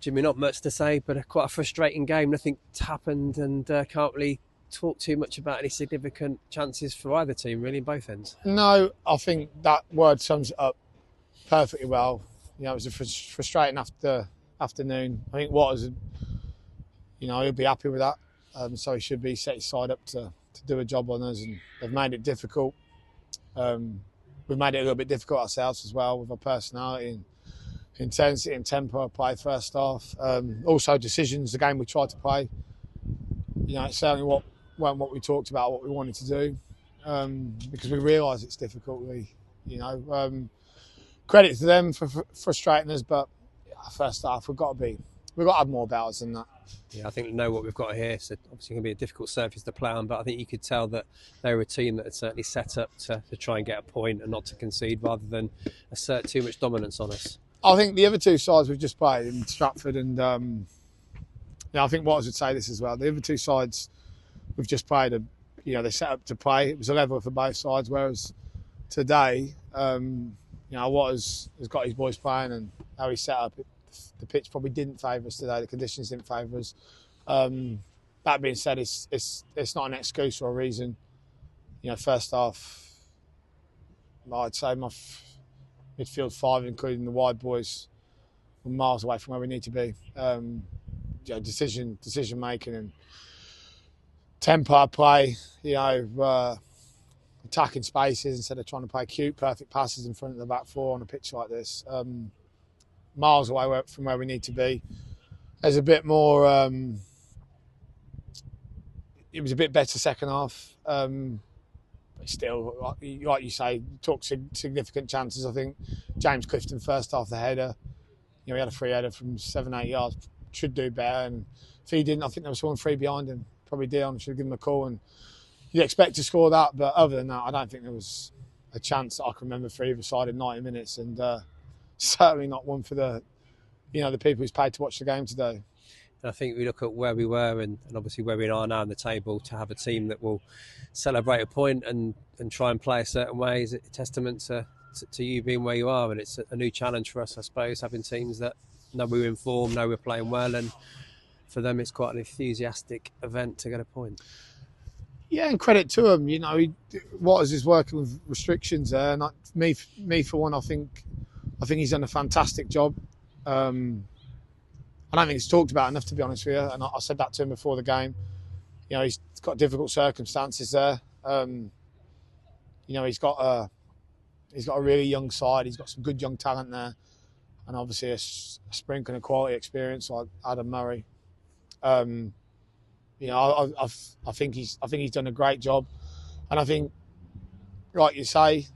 Jimmy, not much to say, but quite a frustrating game. Nothing's happened, and can't really talk too much about any significant chances for either team, really, in both ends. No, I think that word sums it up perfectly well. You know, it was a frustrating afternoon. I think Watters, he'll be happy with that. So he should be set his side up to do a job on us, and they've made it difficult. We've made it a little bit difficult ourselves as well with our personality and intensity and tempo of play first half. Also decisions, the game we tried to play. It's certainly weren't what we talked about, what we wanted to do, because we realise it's difficult. Credit to them for frustrating us, but first half we've got to have more about us than that. Yeah, I think we know what we've got here. So obviously, going to be a difficult surface to play on, but I think you could tell that they were a team that had certainly set up to try and get a point and not to concede, rather than assert too much dominance on us. I think the other two sides we've just played in Stratford and I think Watters would say this as well. The other two sides we've just played, they set up to play. It was a level for both sides. Whereas today, Watters has got his boys playing, and how he set up, the pitch probably didn't favour us today. The conditions didn't favour us. That being said, it's not an excuse or a reason. First half, I'd say my midfield five, including the wide boys, were miles away from where we need to be. Decision making and tempo play. Attacking spaces instead of trying to play cute, perfect passes in front of the back four on a pitch like this. Miles away from where we need to be. There's a bit more. It was a bit better second half. But still, like you say, took significant chances. I think James Clifton first half the header. He had a free header from 7-8 yards. Should do better, and if he didn't, I think there was someone free behind him. Probably Dion should have given him a call, and you'd expect to score that. But other than that, I don't think there was a chance that I can remember for either side in 90 minutes, and certainly not one for the people who's paid to watch the game today. And I think we look at where we were and obviously where we are now in the table, to have a team that will celebrate a point and try and play a certain way is a testament to you being where you are. And it's a new challenge for us, I suppose, having teams that know we're in form, know we're playing well, and for them it's quite an enthusiastic event to get a point. Yeah, and credit to him. Watters is working with restrictions there, and me for one, I think he's done a fantastic job. I don't think it's talked about enough, to be honest with you. And I said that to him before the game. He's got difficult circumstances there. He's got a really young side. He's got some good young talent there, and obviously a sprinkling of quality experience like Adam Murray. I think he's done a great job, and I think, like you say,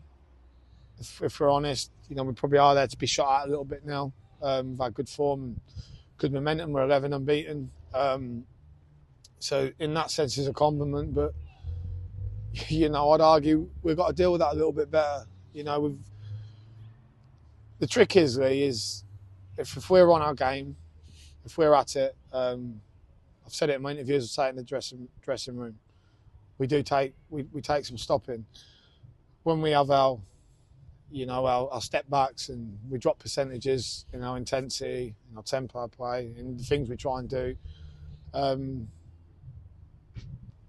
if we're honest, we probably are there to be shot at a little bit now. We've had good form and good momentum. We're 11 unbeaten. So in that sense, it's a compliment. But I'd argue we've got to deal with that a little bit better. The trick is, Lee, is if we're on our game, if we're at it. I've said it in my interviews. I say it in the dressing room. We take some stopping when we have our step backs, and we drop percentages in our intensity, in our tempo play, in the things we try and do.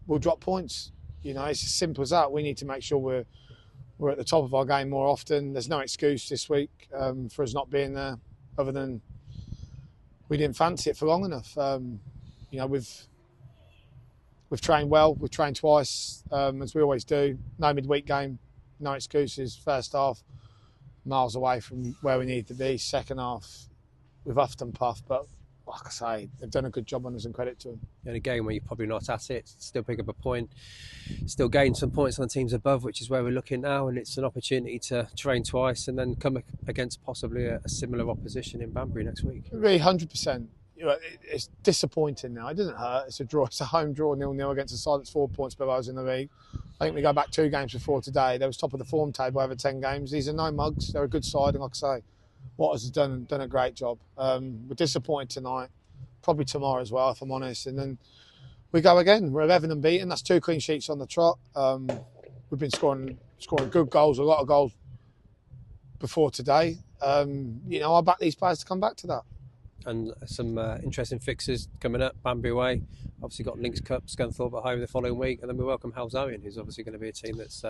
We'll drop points. It's as simple as that. We need to make sure we're at the top of our game more often. There's no excuse this week for us not being there, other than we didn't fancy it for long enough. We've trained well. We've trained twice, as we always do. No midweek game, no excuses. First half, miles away from where we need to be. Second half, we've huffed and puffed, but like I say, they've done a good job on us, and credit to them. In a game where you're probably not at it, still pick up a point, still gain some points on the teams above, which is where we're looking now, and it's an opportunity to train twice and then come against possibly a similar opposition in Banbury next week. Really, 100%. It's disappointing now. It doesn't hurt. It's a draw. It's a home draw, 0-0 against a side that's 4 points below us in the league. I think we go back 2 games before today. They was top of the form table over 10 games. These are no mugs. They're a good side, and like I say, Watters has done a great job. We're disappointed tonight, probably tomorrow as well, if I'm honest. And then we go again. We're 11 unbeaten. That's 2 clean sheets on the trot. We've been scoring good goals, a lot of goals before today. I back these players to come back to that. and some interesting fixtures coming up. Banbury away, obviously got Links Cup, Scunthorpe at home the following week, and then we welcome 𝗨𝗪𝗧, who's obviously going to be a team that's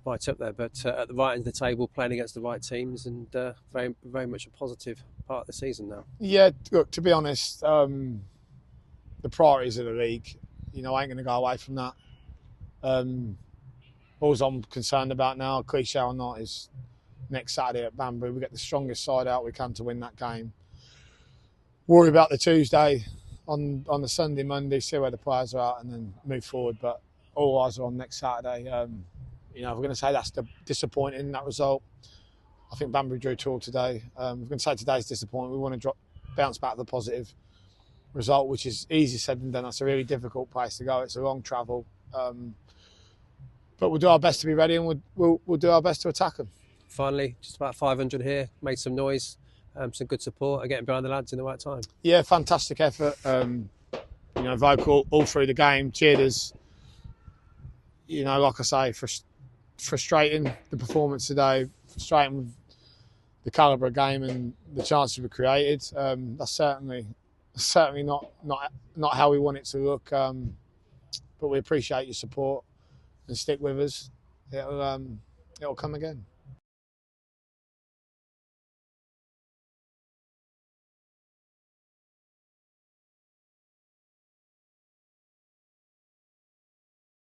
right up there, but at the right end of the table, playing against the right teams, and very, very much a positive part of the season now. Yeah, look, to be honest, the priorities of the league, you know, I ain't going to go away from that. All I'm concerned about now, cliche or not, is next Saturday at Banbury. We get the strongest side out we can to win that game. Worry about the Tuesday on the Sunday, Monday, see where the players are at, and then move forward. But all eyes are on next Saturday. You know, if we're going to say that's disappointing, that result. I think Banbury drew 2-2 today. We're going to say today's disappointing. We want to bounce back the positive result, which is easier said than done. That's a really difficult place to go. It's a long travel. But we'll do our best to be ready, and we'll do our best to attack them. Finally, just about 500 here, made some noise, some good support, and getting behind the lads in the right time. Yeah, fantastic effort. You know, vocal all through the game, cheered us. You know, like I say, frustrating the performance today, frustrating with the calibre of game and the chances we created. That's certainly not how we want it to look. But we appreciate your support and stick with us. It'll come again.